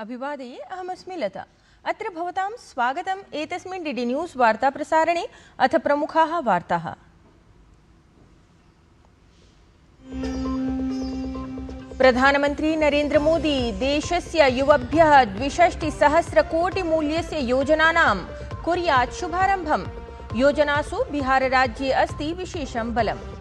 अभिवादये अहमस्मि लता। अत्र भवतां स्वागतम् एतस्मिन् डीडी न्यूज़ वार्ता प्रसारणे। अथ प्रमुखाः वार्ताः। प्रधानमंत्री नरेंद्र मोदी देशस्य युवभ्यः 62 कोटि मूल्यस्य योजनानां कुर्यात् शुभारम्भम्। योजनासु बिहार राज्ये अस्ति विशेषं बलम्।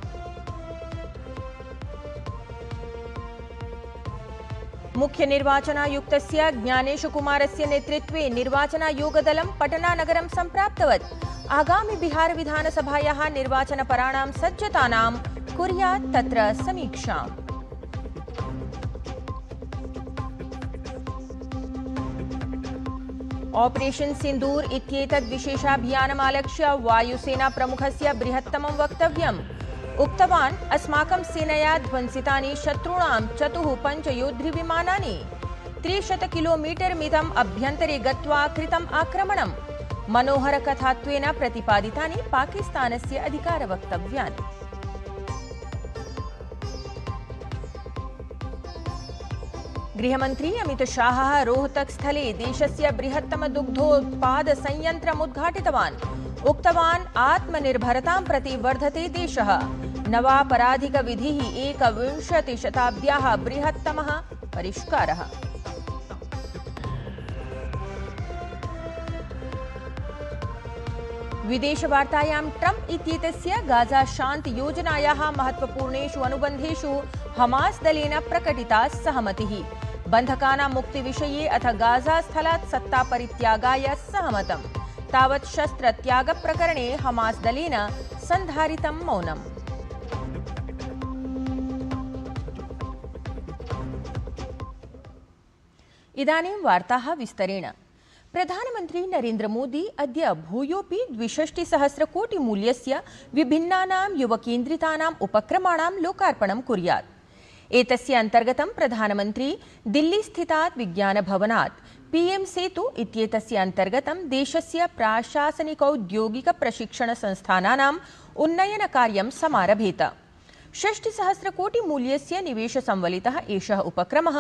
मुख्य निर्वाचनायुक्तस्य ज्ञानेश कुमारस्य नेतृत्वे निर्वाचनायोगदलं पटनानगरं सम्प्राप्तवत्। आगामि बिहार विधानसभायाः निर्वाचनपराणां सज्जतानां कुर्यात् तत्र समीक्षाम्। ऑपरेशन सिंदूर इत्येतद् विशेषाभियानमालक्ष्य वायुसेना प्रमुखस्य बृहत्तमं वक्तव्यम्। उक्तवान् अस्माकं सेनया ध्वंसितानि शत्रूणां 4-5 योद्धृविमानानि। 300 किलोमीटर मितम् अभ्यन्तरे गत्वा कृतम् आक्रमणम्। मनोहरकथात्वेन प्रतिपादितानि पाकिस्तानस्य अधिकारवक्तव्यानि। गृहमन्त्री अमित शाहः रोहतक स्थले देशस्य बृहत्तम दुग्धोत्पाद संयन्त्रम् उद्घाटितवान्। उक्तवान् आत्मनिर्भरतां प्रति वर्धते देशः। नवापराधिकविधिः 21 शताब्द्याः बृहत्तमः परिष्कारः। विदेशवार्तायां ट्रम्प इत्येतस्य गाजा शान्ति योजनायाः महत्वपूर्णेषु अनुबन्धेषु हमास दलेन प्रकटिता सहमतिः। बन्धकानां मुक्तिविषये अथ गाजा स्थलात् सत्तापरित्यागाय सहमतम्। तावत् शस्त्रत्यागप्रकरणे हमास दलेन सन्धारितं मौनम्। इदानीं वार्ताः विस्तरेण। प्रधानमंत्री नरेंद्र मोदी अद्य भूयोपि 62 कोटि मूल्यस्य विभिन्नानां युवकेन्द्रितानाम् उपक्रमाणां लोकार्पणं कुर्यात्। एतस्य अन्तर्गतं प्रधानमंत्री दिल्ली स्थितात् विज्ञानभवनात् पीएम सेतु इत्येतस्य अन्तर्गतं देशस्य प्राशासनिकौद्योगिक प्रशिक्षण संस्थानानाम् उन्नयनकार्यं समारभेत। 60 कोटि मूल्यस्य निवेश संवलितः एषः उपक्रमः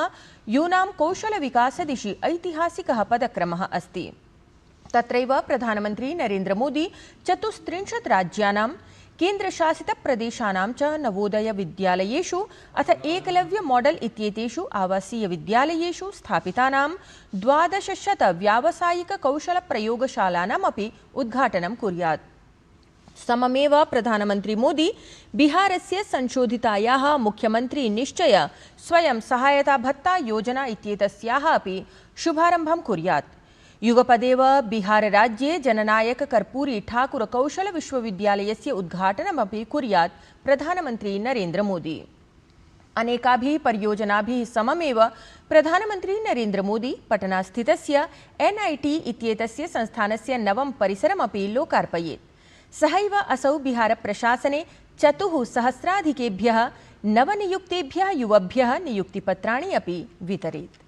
यूनां कौशलविकासदिशि ऐतिहासिकः पदक्रमः अस्ति। तत्रैव प्रधानमंत्री नरेंद्र मोदी 34 राज्यानां केन्द्रशासितप्रदेशानां च नवोदय विद्यालयेषु अथ एकलव्य मॉडल इत्येतेषु आवासीय विद्यालयेषु स्थापितानां 1200 व्यावसायिक कौशल प्रयोगशालानामपि उद्घाटनं कुर्यात्। सममेव प्रधानमंत्री मोदी बिहारस्य संशोधितायाः मुख्यमंत्री निश्चय स्वयं सहायता भत्ता योजना इत्येतस्याः अपि शुभारम्भं कुर्यात्। युगपदेव बिहार राज्ये जननायक कर्पूरी ठाकुर कौशल विश्वविद्यालयस्य उद्घाटनमपि कुर्यात् प्रधानमंत्री नरेंद्र मोदी। अनेकाभिः परियोजनाभिः सममेव प्रधानमंत्री नरेंद्र मोदी पटनास्थितस्य NIT इत्येतस्य संस्थानस्य नवं परिसरमपि लोकार्पयेत्। सहैव असौ बिहार प्रशासने 4,000 नवनियुक्तेभ्यः युवभ्यः नियुक्तिपत्राणि अपि वितरेत्।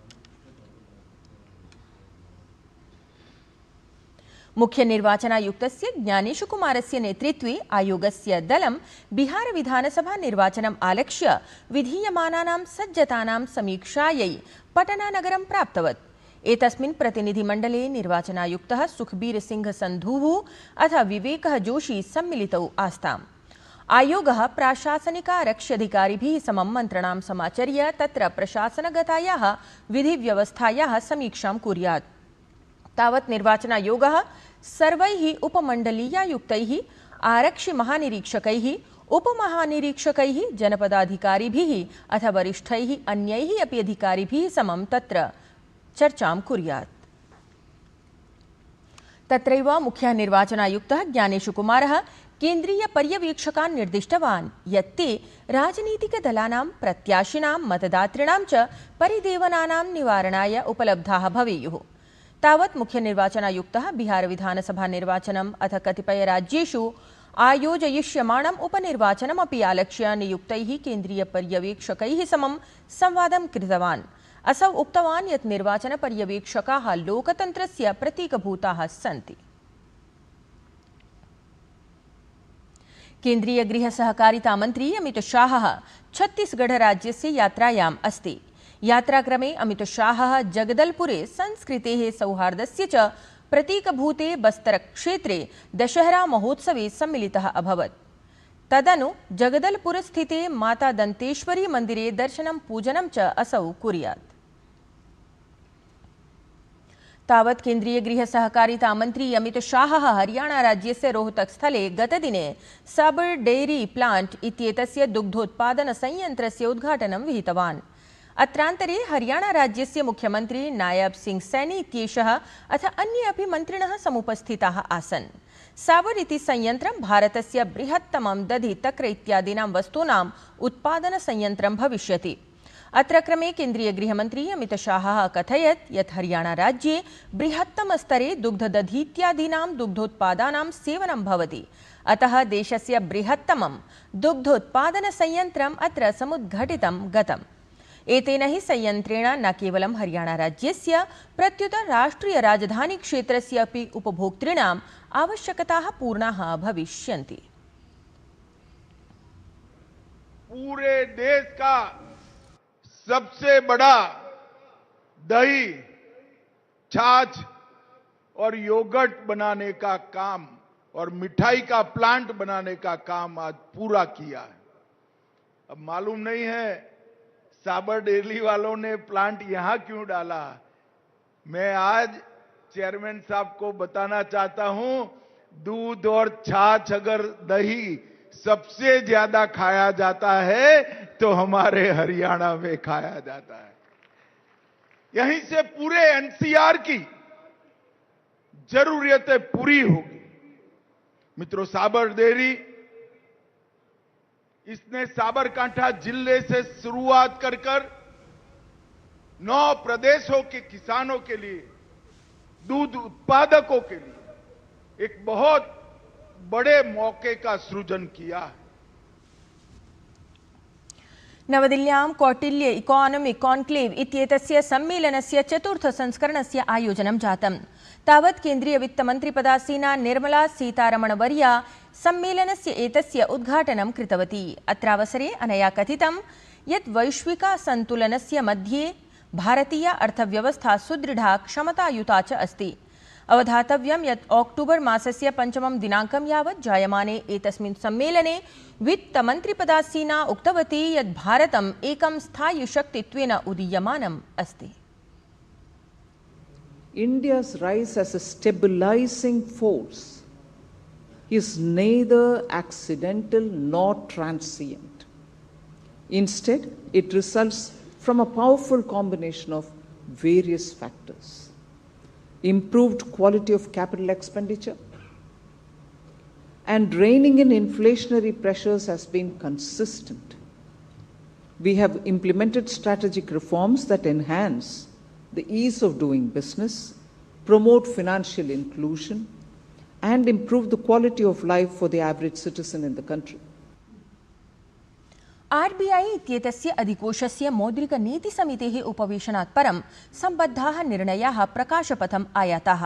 मुख्य निर्वाचनायुक्तस्य ज्ञानेश कुमारस्य नेतृत्वे आयोगस्य दलं बिहार विधानसभा निर्वाचनम् आलक्ष्य विधीयमानानां सज्जतानां समीक्षायै पटनानगरं प्राप्तवत्। एतस्मिन् प्रतिनिधिमण्डले निर्वाचनायुक्तः सुखबीर सिंह संधुः अथ विवेकः जोशी सम्मिलितौ आस्ताम्। आयोगः प्राशासनिकारक्ष्यधिकारिभिः समं मन्त्रणां समाचर्य तत्र प्रशासनगतायाः विधिव्यवस्थायाः समीक्षां कुर्यात्। तावत् निर्वाचनायोगः सर्वैः उपमण्डलीयायुक्तैः, आरक्षिमहानिरीक्षकैः, उपमहानिरीक्षकैः, जनपदाधिकारिभिः अथ वरिष्ठैः अन्यैः अपि अधिकारिभिः समं तत्र चर्चां कुर्यात्। तत्रैव मुख्यः निर्वाचनायुक्तः ज्ञानेश कुमारः केन्द्रीय पर्यवेक्षकान् निर्दिष्टवान् यत् ते राजनीतिकदलानां प्रत्याशिनां मतदातॄणां च परिदेवनानां निवारणाय उपलब्धाः भवेयुः। तावत् मुख्य निर्वाचनायुक्तः बिहार विधानसभा निर्वाचनम् अथ कतिपय राज्येषु आयोजयिष्यमाणम् उपनिर्वाचनमपि आलक्ष्य नियुक्तैः केन्द्रीय पर्यवेक्षकैः समं संवादं कृतवान्। असौ उक्तवान् यत् निर्वाचन पर्यवेक्षकाः लोकतन्त्रस्य प्रतीकभूताः सन्ति। केन्द्रीय गृह सहकारिता मन्त्री अमित शाहः छत्तीसगढ़ राज्यस्य यात्रायाम् अस्ति। यात्राक्रमे अमितशाहः जगदलपुरे संस्कृतेः सौहार्दस्य च प्रतीकभूते बस्तरक्षेत्रे दशहरा महोत्सवे सम्मिलितः अभवत्। तदनु जगदलपुरस्थिते माता दन्तेश्वरी मन्दिरे दर्शनं पूजनं च असौ कुर्यात्। तावत् केन्द्रीय गृह सहकारिता मन्त्री अमित शाहः हरियाणा राज्यस्य रोहतक स्थले गतदिने साबर डेयरी प्लांट इत्येतस्य दुग्धोत्पादन संयन्त्रस्य उद्घाटनं विहितवान्। अत्रान्तरे हरियाणा राज्यस्य मुख्यमन्त्री नायब सिंह सैनी इत्येषः अथ अन्ये अपि मन्त्रिणः समुपस्थिताः आसन्। साबर इति संयन्त्रं भारतस्य बृहत्तमं दधि तक्र इत्यादीनां वस्तूनाम् उत्पादन संयन्त्रं भविष्यति। अत्र क्रमे केन्द्रीय गृहमन्त्री अमित शाहः अकथयत् यत् हरियाणा राज्ये बृहत्तम स्तरे दुग्धदधीत्यादीनां दुग्धोत्पादानां सेवनं भवति। अतः देशस्य बृहत्तमं दुग्धोत्पादन संयन्त्रम् अत्र समुद्घाटितं गतम्। एतेन हि संयन्त्रेण न केवलं हरियाणा राज्यस्य प्रत्युत राष्ट्रिय राजधानी क्षेत्रस्य अपि उपभोक्तॄणाम् आवश्यकताः पूर्णाः भविष्यन्ति। पूरे देश का सबसे बड़ा दही, छाछ और योगर्ट बनाने का काम और मिठाई का प्लांट बनाने का काम आज पूरा किया है। अब मालूम नहीं है साबर डेयरी वालों ने प्लांट यहां क्यों डाला। मैं आज चेयरमैन साहब को बताना चाहता हूं, दूध और छाछ अगर दही सबसे ज्यादा खाया जाता है तो हमारे हरियाणा में खाया जाता है। यहीं से पूरे एनसीआर की जरूरतें पूरी होगी। मित्रों, साबर डेयरी इसने साबरकांठा जिले से शुरुआत कर 9 प्रदेशों के किसानों के लिए, दूध उत्पादकों के लिए एक बहुत बड़े मौके का सृजन किया है। नवदिल्ल्यां कौटिल्य इकोनॉमिक कॉन्क्लेव इत्येतस्य सम्मेलनस्य चतुर्थ संस्करणस्य आयोजनं जातम्। तावत् केन्द्रीय वित्तमन्त्रिपदासीना निर्मला सीतारमणवर्या सम्मेलनस्य एतस्य उद्घाटनं कृतवती। अत्रावसरे अनया कथितं यत् वैश्विकसन्तुलनस्य मध्ये भारतीय अर्थव्यवस्था सुदृढा क्षमतायुता च अस्ति। अवधातव्यं यत् अक्टोबर मासस्य 5 दिनाङ्कं यावत् जायमाने एतस्मिन् सम्मेलने वित्तमन्त्रिपदासीना उक्तवती यत् भारतम् एकं स्थायिशक्तित्वेन उदीयमानम् अस्ति। India's rise as a stabilizing force is neither accidental nor transient. Instead, it results from a powerful combination of various factors. Improved quality of capital expenditure and reining in inflationary pressures has been consistent. We have implemented strategic reforms that enhance the ease of doing business, promote financial inclusion, and improve the quality of life for the average citizen in the country. RBI इत्येतस्य अधिकोषस्य मौद्रिकनीतिसमितेः उपवेशनात् परं सम्बद्धाः निर्णयाः प्रकाशपथम् आयाताः।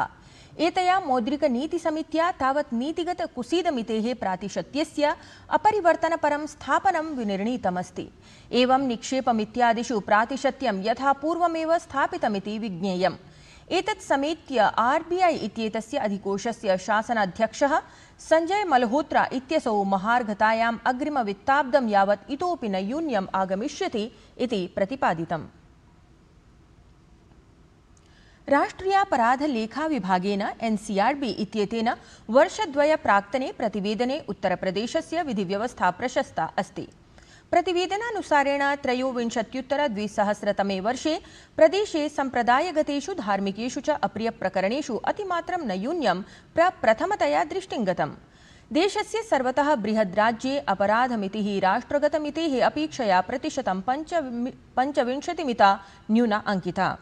एतया मौद्रिकनीतिसमित्या तावत् नीतिगतकुसीदमितेः प्रातिशत्यस्य अपरिवर्तनपरं स्थापनं विनिर्णीतमस्ति। एवं निक्षेपमित्यादिषु प्रातिशत्यं यथा पूर्वमेव स्थापितमिति विज्ञेयम्। एतत् समेत्य RBI इत्येतस्य अधिकोषस्य शासनाध्यक्षः संजय मल्होत्रा इत्यसौ महार्घतायाम् अग्रिमवित्ताब्दं यावत् इतोपि नैयून्यम् आगमिष्यति इति प्रतिपादितम्। राष्ट्रियापराधलेखाविभागेन एनसीआरबी इत्येतेन वर्षद्वय प्राक्तने प्रतिवेदने उत्तरप्रदेशस्य विधिव्यवस्था प्रशस्ता अस्ति। प्रतिवेदनानुसारेण 23-2000तमे वर्षे प्रदेशे सम्प्रदायगतेषु धार्मिकेषु च अप्रियप्रकरणेषु अतिमात्रं नैयून्यं प्रप्रथमतया दृष्टिङ्गतम्। देशस्य सर्वतः बृहद्राज्ये अपराधमितिः राष्ट्रगतमितेः अपेक्षया प्रतिशतं 25 न्यूना अंकिता।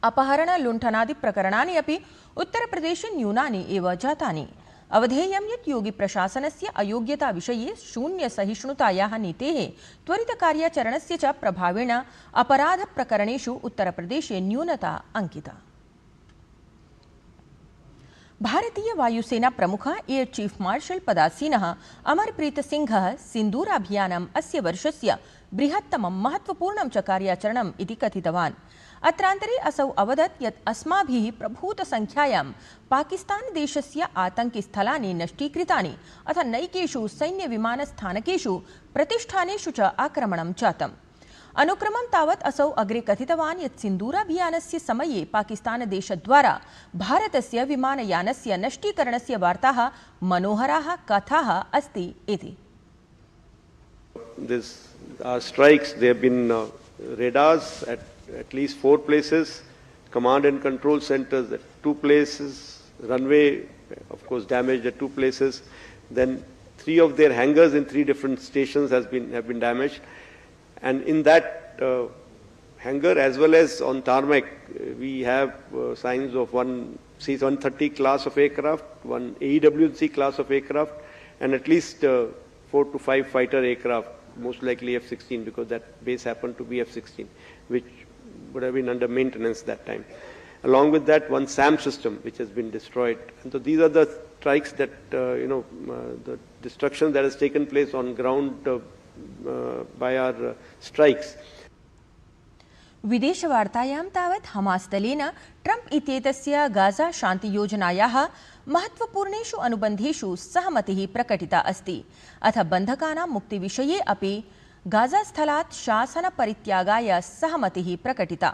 अपहरण लुण्ठनादि प्रकरणानि अपि उत्तरप्रदेशे न्यूनानि एव जातानि। अवधेयं यत् योगी प्रशासनस्य अयोग्यता विषये शून्य सहिष्णुतायाः नीतेः त्वरितकार्याचरणस्य च प्रभावेण अपराध प्रकरणेषु उत्तरप्रदेशे न्यूनता अंकिता। भारतीय वायुसेना प्रमुख एयर चीफ मार्शल पदासीनः अमरप्रीत सिंहः सिन्दूराभियानम् अस्य वर्षस्य बृहत्तमं महत्वपूर्णं च कार्याचरणम् इति कथितवान्। अत्रान्तरे असौ अवदत् यत् अस्माभिः प्रभूतसंख्यायां पाकिस्तानदेशस्य आतङ्किस्थलानि नष्टीकृतानि अथ नैकेषु सैन्यविमानस्थानकेषु प्रतिष्ठानेषु च आक्रमणं जातम्। अनुक्रमं तावत् असौ अग्रे कथितवान् यत् सिन्दूराभियानस्य समये पाकिस्तानदेशद्वारा भारतस्य विमानयानस्य नष्टीकरणस्य वार्ताः मनोहराः कथाः अस्ति इति। This strikes, there have been radars at least 4 places, command and control centers at 2 places, runway of course damaged at 2 places, then 3 of their hangars in 3 different stations have been damaged, and in that hangar as well as on tarmac we have signs of one C-130 class of aircraft, one AEW&C class of aircraft, and at least 4 to 5 fighter aircraft, most likely F-16, because that base happened to be F-16, which would have been under maintenance that time. Along with that, one SAM system, which has been destroyed. And so these are the strikes that, the destruction that has taken place on ground by our strikes. विदेशवार्तायां तावत् Hamas दलेन Trump इत्येतस्य Gaza शान्तियोजनायाः महत्वपूर्णेषु अनुबन्धेषु सहमतिः प्रकटिता अस्ति। अथ बन्धकानां मुक्तिविषये अपि गाजास्थलात् शासनपरित्यागाय सहमतिः प्रकटिता।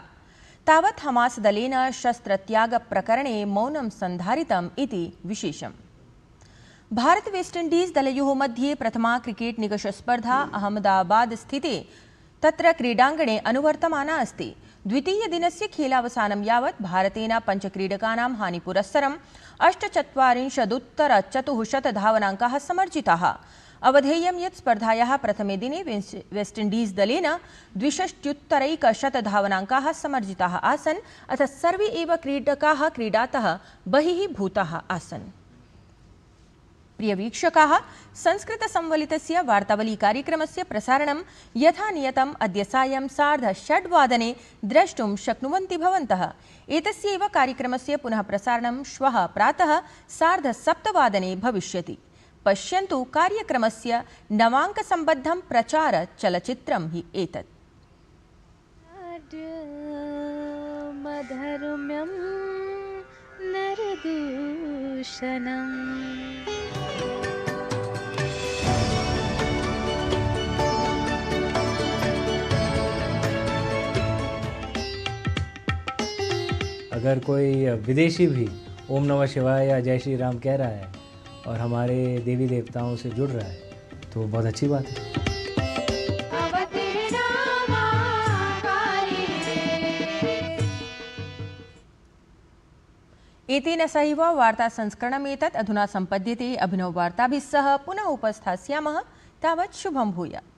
तावत् Hamas दलेन शस्त्रत्यागप्रकरणे मौनं सन्धारितम् इति विशेषम्। भारत वेस्ट इण्डीज़ दलयोः मध्ये प्रथमा क्रिकेट निकषस्पर्धा अहमदाबाद स्थिते तत्र क्रीडाङ्गणे अनुवर्तमाना अस्ति। द्वितीयदिनस्य खेलावसानं यावत् भारतेन 5 क्रीडकानां हानिपुरस्सरं 48 धावनाङ्काः समर्जिताः। अवधेयं यत् स्पर्धायाः प्रथमे दिने वेस्ट इण्डीज़ दलेन 62 धावनाङ्काः समर्जिताः आसन्, अथ सर्वे एव क्रीडकाः क्रीडातः बहिः भूताः आसन्। प्रिय वीक्षकाः, संस्कृत संवलितस्य वार्तावली कार्यक्रमस्य प्रसारणं यथा नियतम् अद्य सायं 6:30 वादने द्रष्टुं शक्नुवन्ति भवन्तः। एतस्यैव कार्यक्रमस्य पुनः प्रसारणं श्वः प्रातः 7:30 वादने भविष्यति। पश्यन्तु कार्यक्रमस्य नवाङ्कसम्बद्धं प्रचारचलचित्रं हि एतत्। अगर कोई विदेशी भी ओम नमः शिवाय या जय श्री राम कह रहा है और हमारे देवी देवताओं से जुड़ रहा है तो बहुत अच्छी बात है। एतेन सहैव वार्ता संस्करणमेतत् अधुना सम्पद्यते। अभिनववार्ताभिः सह पुनः उपस्थास्यामः। तावत् शुभं भूयात्।